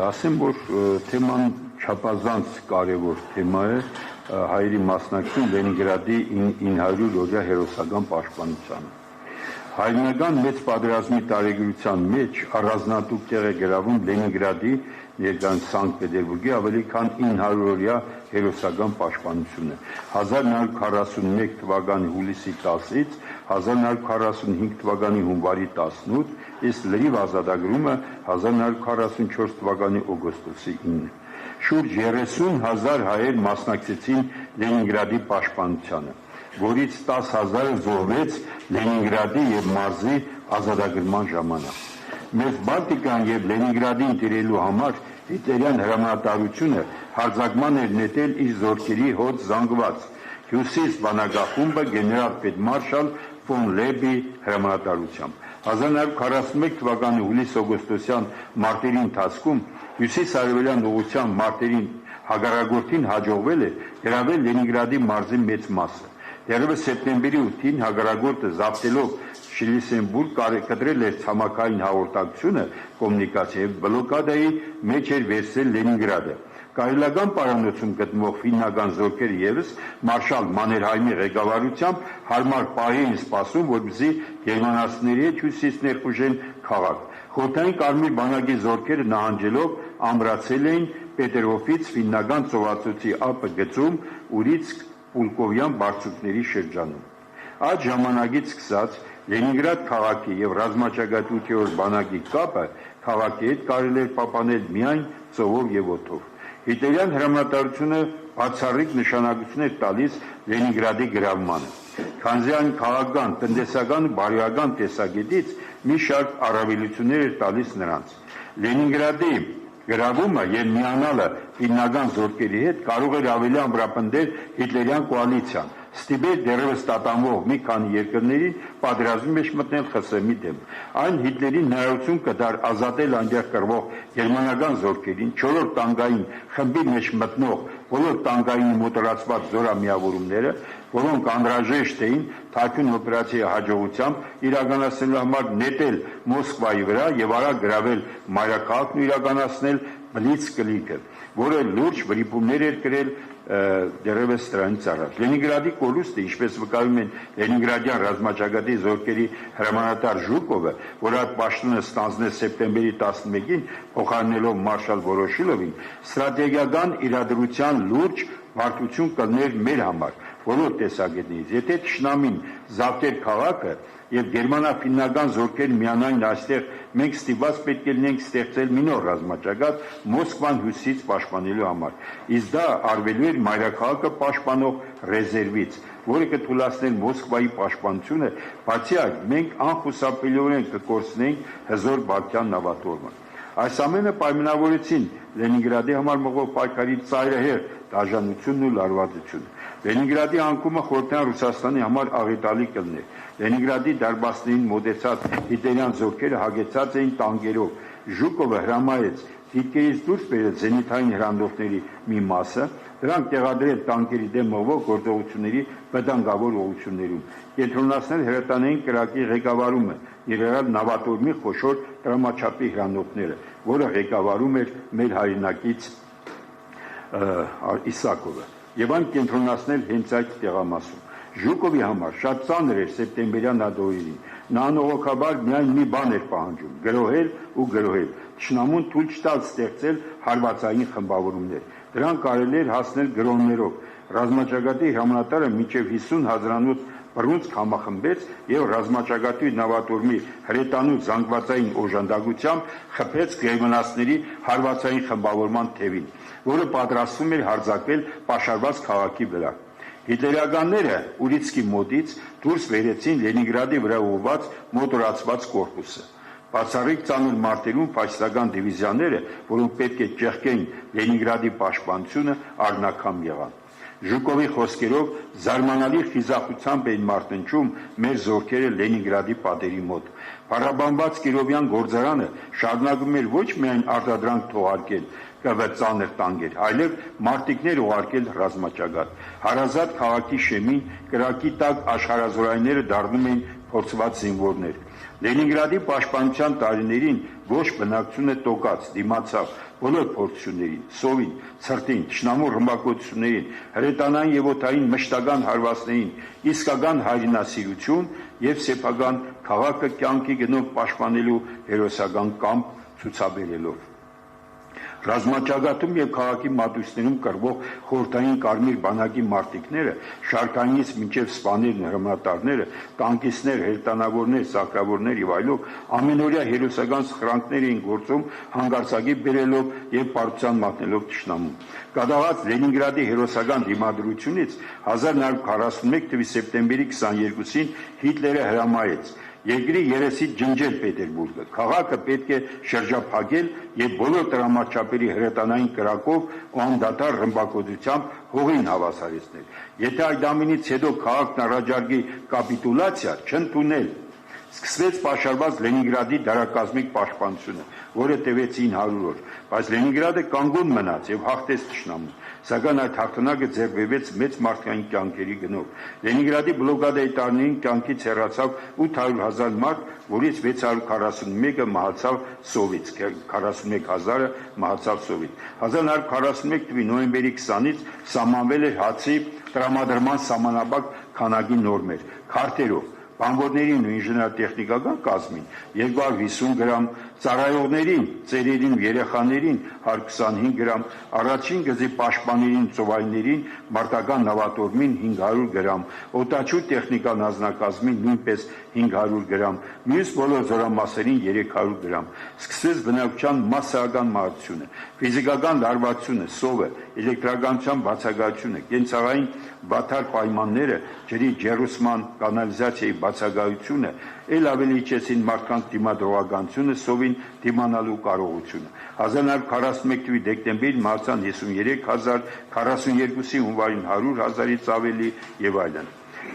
Ասեմ, որ թեման չափազանց կարևոր թեմա է հայերի մասնակցություն Լենինգրադի 900-օրյա հերոսական պաշտպանությանը։ Հայրենական մեծ պատերազմի տարեգրության մեջ առանձնատուկ տեղ է գրավում Լենինգրադի ներկայիս Սանկտ Պետերբուրգի ավելի քան 900-օրյա հերոսական պաշտպանությունը 1941 թվականի հուլիսի 10-ից 1945 թվականի հունվարի 18, իսկ լրիվ ազատագրումը 1944 թվականի օգոստոսի 9։ Շուրջ 30,000 հայեր մասնակցեցին Լենինգրադի պաշտպանությանը, որից 10,000-ը զոհվեց Լենինգրադի և մարզի ազատագրման ժամանակ։ Մեծ Բալտիկան և Լենինգրադին տիրելու համար հիտլերյան հրամանատարությունը հարձակման էր նետել իր զորքերի հոտ զանգված հյուսիս բանակախումբը գեներալ պետմարշալ ֆոն Լեբի հրամանատարությամբ։ 1941 թվականի հուլիս-օգոստոսյան մարտերի ընթացքում հյուսիս-արևելյան ուղղությամբ մարտերին հակառակորդին հաջողվել է գրավել Լենինգրադի մարզի մեծ մասը։ Դեռևս սեպտեմբերի 8-ին հակառակորդը զավթելով Շլիսենբուրգ կտրել էր ցամաքային հաղորդակցությունը կոմունիկացիա և բլոկադայի մեջ էր վերցրել Լենինգրադը։ Կարելական պարանոցում գտնվող ֆիննական զորքերը ևս մարշալ Մաններհայմի ղեկավարությամբ հարմար պահ էին սպասում, որպեսզի գերմանացիների հետ հյուսիս ներխուժեն քաղաք։ Խորհրդային Կարմիր բանակի զորքերը նահանջելով ամրացել էին Պետերհոֆից ֆիննական ծովածոցի ափը գծում Ուրիցկ Պուլկովյան բարձունքների շրջանում։ Այդ ժամանակից սկսած Լենինգրադ քաղաքի և ռազմաճակատի 8-րդ բանակի կապը քաղաքի հետ կարելի էր պահպանել միայն ծովով և օդով։ Հիտլերյան հրամանատարությունը բացառիկ նշանակություն էր տալիս Լենինգրադի գրավմանը, քանզի այն քաղաքական, տնտեսական ու բարոյական տեսակետից մի շարք առավելություններ էր տալիս նրանց։ Լենինգրադի գրավումը և միանալը ֆիննական զորքերի հետ կարող էր ավելի ամրապնդել հիտլերյան կոալիցիան, ստիպել դեռևս տատանվող մի քանի երկրներին պատերազմի մեջ մտնել ԽՍՀՄ-ի դեմ։ Այն Հիտլերին հնարավորություն կտար ազատել այնտեղ կռվող գերմանական զորքերին, 4-րդ տանկային խմբի մեջ մտնող բոլոր տանկային մոտորացված զորամիավորումները, որոնք անհրաժեշտ էին թաքուն օպերացիայի հաջողությամբ իրականացնելու համար նետել Մոսկվայի վրա և արագ գրավել մայրաքաղաքն ու իրականացնել բլիցկրիգը, որը լուրջ վրիպումներ էր կրել դեռևս դրանից առաջ։ Լենինգրադի կորուստը, ինչպես վկայում են Լենինգրադյան ռազմաճակատի զորքերի հրամանատար Ժուկովը, որ այդ պաշտոնը ստանձնեց սեպտեմբերի 11-ին, փոխարինելով մարշալ Վորոշիլովին, ստրատեգիական իրադրության լուրջ բարդություն կլներ մեր համար, բոլոր տեսակետներից։ Եթե թշնամին զավթեր քաղաքը և գերմանա-ֆիննական զորքերը միանային այստեղ, մենք ստիպված պետք է լինենք ստեղծել մի նոր ռազմաճակատ Մոսկվան հյուսիսից պաշտպանելու համար։ Իսկ դա արվելու էր մայրաքաղաքը պաշտպանող ռեզերվից, որը կթույլատներ Մոսկվայի պաշտպանությունը, բացի այդ, մենք անխուսափելիորեն կկորցնեինք հզոր Բալթյան նավատորմը։ Այս ամենը պայմանավորեցին Լենինգրադի համար մղվող պայքարի ծայրահեղ դաժանությունն ու լարվածությունը։ Լենինգրադի անկումը Խորհրդային Ռուսաստանի համար աղետալի կլներ։ Լենինգրադի դարպասներին մոտեցած հիտլերյան զորքերը հագեցած էին տանկերով։ Ժուկովը հրամայեց դիրքերից դուրս բերել զենիթային հրանդոկների մի մասը, դրանք տեղադրել տանկերի դեմ մղվող գործողությունների վտանգավոր ուղղություններում, կենտրոնացնել հրետանային կրակի ղեկավարումը, ներառյալ նավատորմի խոշոր տրամաչափի հրանդոկները, որը ղեկավարում էր մեր հայրենակից Իսակովը, եւ այն կենտրոնացնել հենց այդ տեղամասում։ Ժուկովի համար շատ ծանր էր սեպտեմբերյան ադորերին։ Նա անողոքաբար միայն մի բան էր պահանջում՝ գրոհել ու գրոհել, թշնամուն թույլ չտալ ստեղծել հարվածային խմբավորումներ։ Դրան կարելի էր հասնել գրոհներով։ Ռազմաճակատի հրամանատարը մինչև 50,000-անոց բռունցք համախմբեց եւ ռազմաճակատի նավատորմի հրետանու զանգվածային օժանդակությամբ խփեց գերմանացիների հարվածային խմբավորման թևին, որը պատրաստվում էր հարձակվել պաշարված քաղաքի վրա։ Հիտլերականները Ուրիցկի մոտից դուրս բերեցին Լենինգրադի վրա ուղղված մոտորացված կորպուսը։ Բացառիկ ծանր մարտերում ֆաշիստական դիվիզիաները, որոնք պետք է ճեղքեին Լենինգրադի պաշտպանությունը, առնակամ եղան։ Ժուկովի խոսքերով զարմանալի խիզախությամբ էին մարտնչում մեր զորքերը Լենինգրադի պատերի մոտ։ Փառաբանված Կիրովյան գործարանը շարունակում էր ոչ միայն արտադրանք թողարկել ծանր տանկեր, այլև մարտիկներ ուղարկել ռազմաճակատ։ Հարազատ քաղաքի շեմին կրակի տակ աշխարհազորայինները դառնում էին փորձված զինվորներ։ Լենինգրադի պաշտպանության տարիներին ոչ բնակչությունը տոկած, դիմացավ բոլոր փորձություններին, սովին, ցրտին, թշնամու ռմբակոծություններին, հրետանային եւ օդային մշտական հարվածներին, իսկական հայրենասիրություն եւ սեփական քաղաքը կյանքի գնով պաշտպանելու հերոսական կամք ցուցաբերելով։ Ռազմաճակատում եւ քաղաքի մատույցներում կռվող խորհրդային կարմիր բանակի մարտիկները, շարքայինից մինչև սպաներն, հրամանատարները, տանկիստներ, հերթանավորներ, սակրավորներ եւ այլով ամենօրյա հերոսական սխրանքներ էին գործում հանգարցակի բերելով եւ պարտության մատնելով թշնամուն։ Կադաղած Լենինգրադի հերոսական դիմադրությունից 1941 թվականի սեպտեմբերի 22-ին Հիտլերը հրամայեց երկրի երեսից ջնջել Պետերբուրգը, քաղաքը պետք է շրջափակել եւ բոլոր տրամաչափերի հրետանային կրակով ու անդադար ռմբակոծությամբ հողին հավասարեցնել։ Եթե այդ ամենից հետո քաղաքն առաջարկի կապիտուլյացիա, չընդունել, սկսվեց պաշարված Լենինգրադի դարակազմիկ պաշտպանությունը, որը տևեց 900 օր, բայց Լենինգրադը կանգուն մնաց եւ հաղթեց թշնամուն, սակայն այդ հաղթանակը ձեռբերվեց մեծ մարդկային կյանքերի գնով։ Լենինգրադի բլոկադայի տարիներին կյանքից հեռացավ 800,000 մարդ, որից 641-ը մահացավ սովից, 41,000-ը մահացավ սովից։ 1941 թվականի նոյեմբերի 20-ից սահմանվել էր հացի տրամադրման սահմանափակ քանակի նորմեր, քարտերով, բանվորներին ու ինժեներատեխնիկական կազմին 250 գրամ, ծառայողներին, ծերերին ու երեխաներին 125 գրամ, առաջին գծի պաշտպաններին, ծովայիներին, մարտական նավատորմին 500 գրամ, օդաչու տեխնիկան անձնակազմին նույնպես 500 գրամ, մյուս բոլոր զորամասերին 300 գրամ։ Սկսվեց բնակչության մասսայական մահացությունը, ֆիզիկական լարվածությունը, սովը, էլեկտրականության բացակայությունը, կենցաղային վատար պայմանները, ջրի ջեռուսման, կանալիզացիայի բացակայությունը, ել ավելի իջեցին մարդկանց դիմադրողականությունը, սովին դիմանալու կարողությունը։ 1941 թվականի դեկտեմբերին մահացան 53,000, 42-ի հունվարին 100,000-ից ավելի եւ այլն։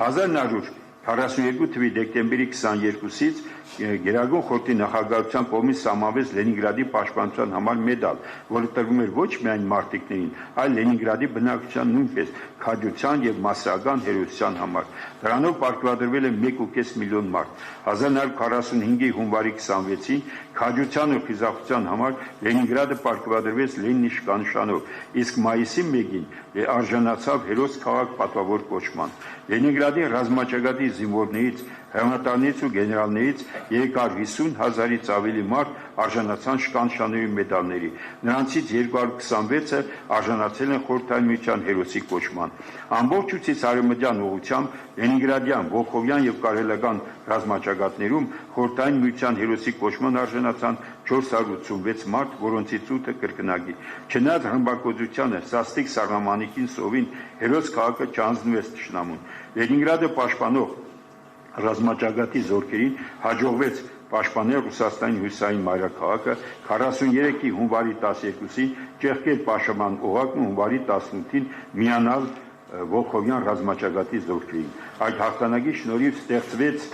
1942 թվականի դեկտեմբերի 22-ից Գերագույն խորհրդի նախագահության կողմից սահմանվեց Լենինգրադի պաշտպանության համար մեդալ, որը տրվում էր ոչ միայն մարտիկներին, այլ Լենինգրադի բնակչության նույնպես քաջության եւ մասսայական հերոսության համար։ Դրանով պարգևատրվել է 1.5 միլիոն մարդ։ 1945-ի հունվարի 26-ին քաջության ու խիզախության համար Լենինգրադը պարգևատրվեց Լենինի շքանշանով, իսկ մայիսի 1-ին արժանացավ հերոս քաղաք պատվավոր կոչման։ Լենինգրադի ռազմաճակատի զինվորներից, հրամանատարներից ու գեներալներից 350,000-ից ավելի մարդ արժանացան շքանշանների մեդալների, նրանցից 226-ը արժանացել են Խորհրդային Միության հերոսի կոչման։ Ամբողջությամբ արևմտյան ուղղությամբ Լենինգրադյան, Վոլխովյան եւ Կարելական ռազմաճակատներում Խորհրդային Միության հերոսի կոչման արժանացան 486 մարդ, որոնցից 8-ը կրկնակի։ Չնայած ռմբակոծությանը, սաստիկ սառնամանիքին, սովին հերոս քաղաքը չանձնվեց թշնամուն։ Լենինգրադը պաշտպանող ռազմաճակատի զորքերին հաջողվեց պաշտպանել Ռուսաստանի հյուսային մայրաքաղաքը 43-ի հունվարի 12-ին ճեղքել պաշտպան օղակն ու հունվարի 18-ին միանալ Վոլխովյան ռազմաճակատի զորքերին։ Այդ հաղթանակի շնորհիվ ստեղծվեց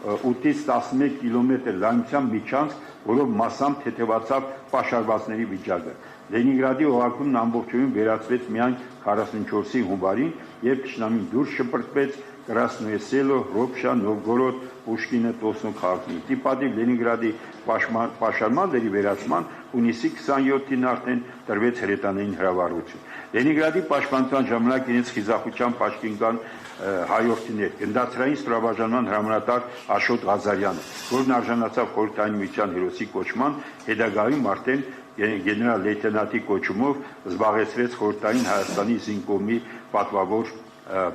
8-ից 11 կիլոմետր լայնությամբ միջանցք, որով մասամբ թեթևացավ պաշարվածների վիճակը։ Լենինգրադի օղակումն ամբողջովին վերածվեց միայն 44-ի հունվարին, երբ թշնամին դուրս շպրտվեց Красное Село, Ռոբշա, Նովգորոդ, Պուշկինը, Տոսնու քաղաքին։ Տիպադիվ Լենինգրադի պաշարման դերի վերացման հունիսի 27-ին արդեն տրվեց հրետանային հրավառություն։ Լենինգրադի պաշտպանության ժամանակ իրենց խիզախությամբ աչքին կան հայորդիներ, գնդացրային ստորաբաժանման հրամանատար Աշոտ Ղազարյանը, որն արժանացավ Խորհրդային Միության հերոսի կոչման, հետագայում արդեն գեներալ լեյտենանտի կոչումով զբաղեցրեց Խորհրդային Հայաստանի զինկոմի պատվավոր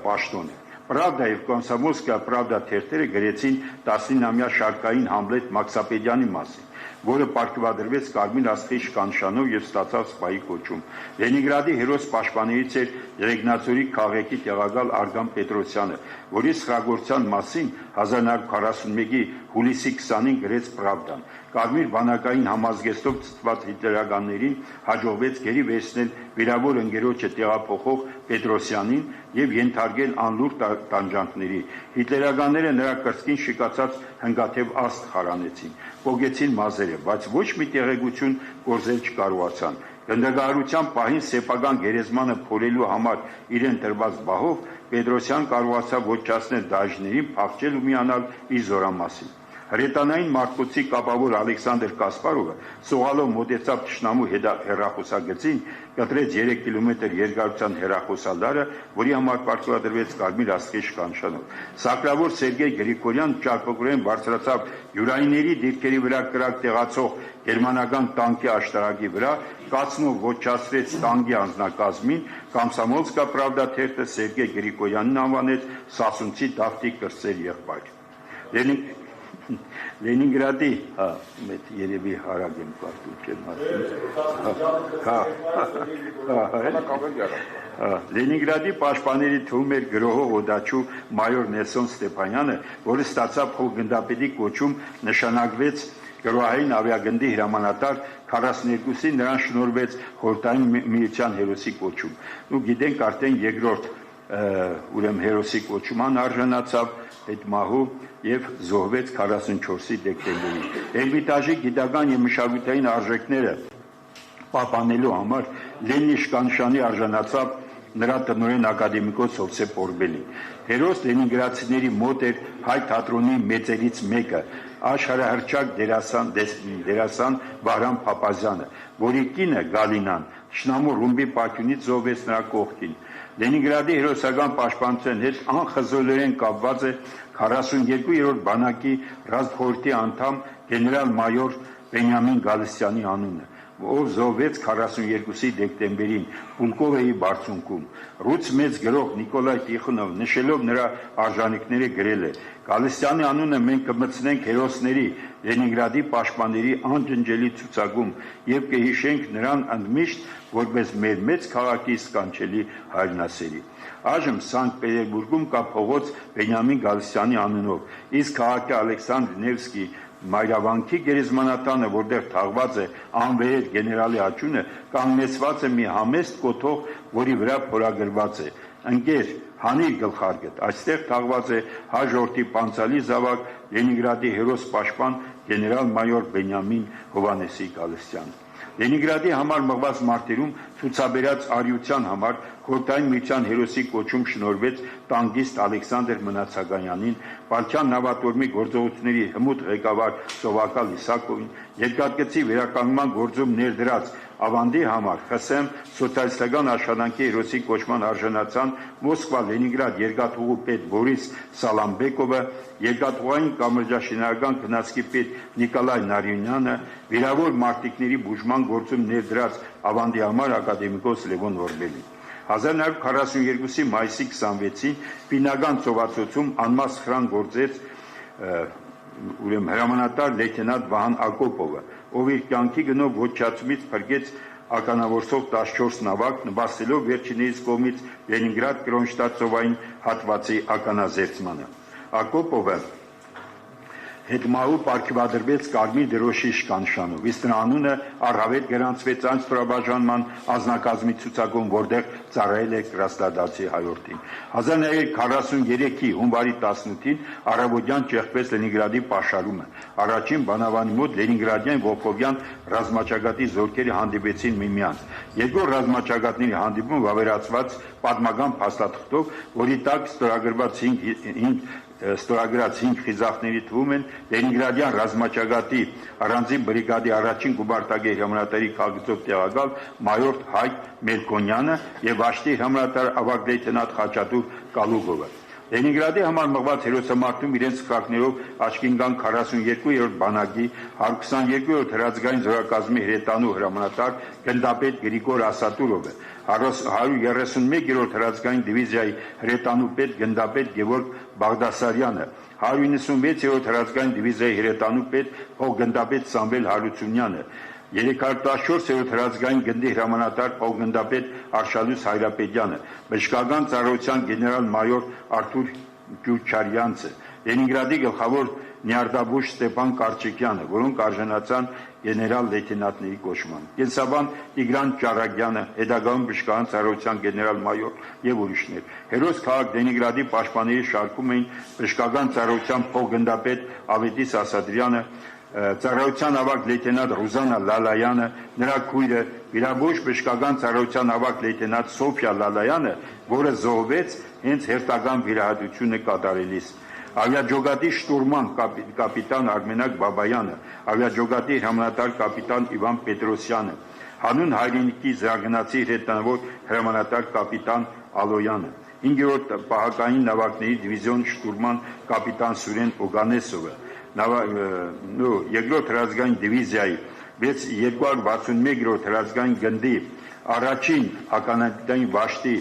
պաշտոնը։ Պրավդա եւ Կոմսոմոլսկայա Պրավդա թերթերը գրեցին 19-ամյա շարքային Համլետ Մաքսապետյանի մասին, որը պարգևատրվեց Կարմիր աստղի շքանշանով եւ ստացավ սպայի կոչում։ Լենինգրադի հերոս պաշտպաններից էր Ռեգնացորի քաղաքի տեղակալ Արգամ Պետրոսյանը, որի սխրագործության մասին 1941-ի հուլիսի 20-ին գրեց Պրավդան։ Կարմիր բանակային համազգեստով ցտված հիտլերականներին հաջողվեց գերի վերցնել վիրավոր ընկերոջը տեղափոխող Պետրոսյանին եւ ենթարկել անլուր տանջանքների։ Հիտլերականները նրա կրծքին շիկացած հնգաթև աստղ խարանեցին, պոկեցին մազերը, բայց ոչ մի տեղեկություն կորզել չկարողացան։ Գնդագարության պահին սեփական գերեզմանը փորելու համար իրեն տրված բահով Պետրոսյան կարողացավ ոչնչացնել դաժներին, փախչել ու միանալ իր զորամասին։ Հրետանային մարտկոցի կապավոր Ալեքսանդր Կասպարովը սողալով մոտեցավ թշնամու հեռախոսագծին, կտրեց 3 կիլոմետր երկարության հեռախոսալարը, որի համար պարգևատրվեց Կարմիր աստղի շքանշանով։ Սակրավոր Սերգեյ Գրիգորյան ճարպկորեն բարձրացավ յուրայինների դիրքերի վրա կրակ տեղացող գերմանական տանկի աշտարակի վրա, կացնով ոչնչացրեց տանկի անձնակազմին, Կոմսոմոլսկա Պրավդա թերթը Սերգեյ Գրիգորյանին անվանեց Սասունցի Դավթի կրտսեր եղբայր։ Լենինգրադի, մեծ երևի հարագ եմ կարդում չեմ ասում։ Լենինգրադի պաշտպանների թվում էր գրողող օդաչու մայոր Նելսոն Ստեփանյանը, որը ստացավ փոխգնդապետի կոչում, նշանակվեց գրոհային ավիագնդի հրամանատար, 42-ին նրան շնորհվեց խորհրդային միության հերոսի կոչում։ Ու գիտենք արդեն երկրորդ ուրեմն հերոսի կոչման արժանացավ այդ մահու եւ զոհվեց 44-ի դեկտեմբերին։ Էրմիտաժի գիտական եւ մշակութային արժեքները պահպանելու համար Լենինի շքանշանի արժանացավ նրա տնօրեն ակադեմիկոս Հովսեփ Օրբելին։ Հերոս լենինգրադցիների մոտ էր հայ թատրոնի մեծերից մեկը, աշխարհահռչակ դերասան Վահրամ Փափազյանը, որի կինը Գալինան Շնամու ռումբի պաշտոնից զոհվեց նրա կողքին։ Լենինգրադի հերոսական պաշտպանության հետ անխզորորեն կապված է 42-րդ բանակի ռազմխորհրդի անդամ գեներալ-մայոր Բենյամին Գալստյանի անունը, ով զոհվեց 42-ի դեկտեմբերին Պուլկովեի բարձունքում։ Ռուս մեծ գրող Նիկոլայ Տիխոնով նշելով նրա արժանինքները գրել է. Գալստյանի անունը մենք կմտցնենք հերոսների, Լենինգրադի պաշտպանների անջնջելի ցուցակում եւ կհիշենք նրան ընդմիշտ որպես մեր մեծ քաղաքի սքանչելի հայրենասերի։ Այժմ Սանկտ Պետերբուրգում կա փողոց Բենյամին Գալստյանի անունով, իսկ քաղաքի Ալեքսանդր Նևսկի Մայրավանքի գերեզմանատանը, որտեղ թաղված է անվերեր գեներալի աճյունը, կանգնեցված է մի համեստ կոթող, որի վրա փորագրված է. Ընկեր, հանիր գլխարկդ, այստեղ թաղված է հայ ժողովրդի պանցալի զավակ Լենինգրադի հերոս պաշտպան գեներալ-մայոր Բենյամին Հովհաննեսի Գալստյանը։ Լենինգրադի համար մղված մարտերում ցուցաբերած արիության համար խորհրդային միության հերոսի կոչում շնորհվեց տանկիստ Ալեքսանդր Մնացականյանին, Պալչյան նավատորմի գործողությունների հմուտ ղեկավար Սովակալ Իսակովին, երկաթգծի վերականգնման գործում ներդրած ավանդի համար ԽՍՀՄ սոցիալիստական աշխատանքի հերոսի կոչման արժանացան Մոսկվա-Լենինգրադ երկաթուղու պետ Բորիս Սալամբեկովը, երկաթուղային կամրջաշինարարական գնացքի պետ Նիկոլայ Նարինյանը, վիրավոր մարտիկների բուժման գործում ներդրած ավանդի համար ակադեմիկոս Լևոն Օրբելին։ 1942-ի մայիսի 26-ին Պինական ծովացոցում անմասխրան գործեց հրամանատար լեյտենանտ Վահան Ակոպովը, ով իր կյանքի գնով ոչնչացումից փրկեց ականավորսող 14 նավակ, նպաստելով վերջինիս կողմից Լենինգրադ Կրոնշտադտ ծովային հատվածի ականազերծմանը։ Ակոպովը հետմահու պարգևատրվեց Կարմիր դրոշի շքանշանով, իսկ նրա անունը առհավետ գրանցվեց այն ստորաբաժանման անձնակազմի ցուցակում, որտեղ ծառայել է Կրասնոդարցի հայորդին։ 1943-ի հունվարի 18-ին առավոտյան ճեղքվեց Լենինգրադի պաշարումը։ Առաջին բանավանի մոտ Լենինգրադյան Վոլխովյան ռազմաճակատի զորքերը հանդիպեցին միմյանց։ Երկու ռազմաճակատների հանդիպումը վավերացված պատմական փաստաթղթով, որի տակ ստորագրած 5 խիզախների թվում են Լենինգրադյան ռազմաճակատի առանձին բրիգադի առաջին գումարտակի հրամանատարի քաղաքացիով տեղակալ մայոր Հայկ Մելքոնյանը եւ վաշտի հրամանատար ավագ լեյտենանտ Խաչատուր Կալուգովը։ Լենինգրադի համար մղված հերոսամարտում իրենց սխրակներով աչքին կան 42-րդ բանակի 122-րդ հրաձգային զորակազմի հրետանու հրամանատար գնդապետ Գրիգոր Ասատուրովը, 131-րդ հրաձգային դիվիզիայի հրետանու պետ գնդապետ Գևորգ Բաղդասարյանը, 196-րդ հրաձգային դիվիզիայի հրետանու պետ փոխգնդապետ Սամվել Հարությունյանը, 314-րդ հրաձգային գնդի հրամանատար փոխգնդապետ Արշալույս Հայրապետյանը, բժշկական ծառայության գեներալ-մայոր Արթուր Գյուչարյանցը, Լենինգրադի գլխավոր նյարդաբույժ Ստեփան Կարճիկյանը, որոնք արժանացան գեներալ-լեյտենանտների կոչման, կենսաբան Տիգրան Ճառագյանը, հետագայում բժշկական ծառայության գեներալ-մայոր եւ ուրիշներ։ Հերոս քաղաք Լենինգրադի պաշտպանների շարքում էին բժշկական ծառայության փոխգնդապետ Ավետիս Ասադրյանը, Ծառայության ավագ լեյտենանտ Ռուզանա Լալայանը, նրա քույրը, վիրաբույժ բժշկական ծառայության ավագ լեյտենանտ Սոֆիա Լալայանը, որը զոհվեց հենց հերթական վիրահատությունը կատարելիս։ Ավիաջոգատի շտուրման կապիտան Արմենակ Բաբայանը, ավիաջոգատի հրամանատար կապիտան Իվան Պետրոսյանը, հանուն հայրենիքի զրագնացի հրետնավոր հրամանատար կապիտան Ալոյանը, 5-րդ պահակային նավակների դիվիզիոն շտուրման կապիտան Սուրեն Օգանեսովը, 2-րդ հրազգային դիվիզիայի 261-րդ հրազգային գնդի առաջին ականատային վաշտի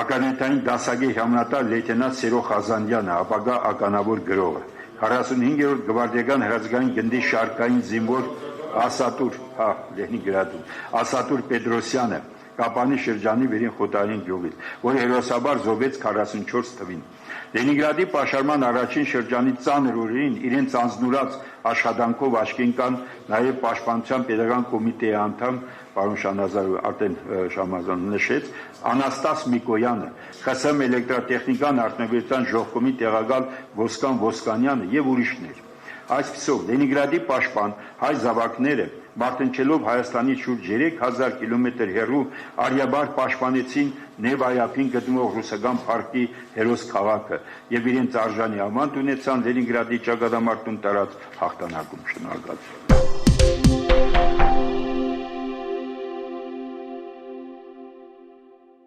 ականատային դասագի հրամանատար լեյտենանտ Սերո Խազանդյանը, ապագա ականավոր գրողը, 45-րդ գվարդիական հրազգային գնդի շարքային զինվոր Ասատուր Պետրոսյանը, Կապանի շրջանի Վերին Խոտարին գյուղից, որը հերոսաբար զոհվեց 44 թվին։ Լենինգրադի պաշարման առաջին շրջանի ծանր օրերին իրենց անձնուրաց աշխատանքով աչքին կան նաև Պաշտպանության պետական կոմիտեի անդամ պարոն Շանազարը արդեն Շամազանը նշեց, Անաստաս Միկոյանը, ԽՍՀՄ էլեկտրատեխնիկան արտոնագրության ժողկոմի տեղակալ Ոսկան Ոսկանյանը եւ ուրիշներ։ Այսպիսով Լենինգրադի պաշտպան հայ զավակները մարտնչելով Հայաստանի շուրջ 3000 կիլոմետր հեռու արյաբար պաշտպանեցին Նևայապին գտնվող ռուսական փառքի հերոս քաղաքը եւ իրենց արժանի ամանդ ունեցան Լենինգրադի ճակատամարտում տարած հաղթանակում։ Շնորհակալություն։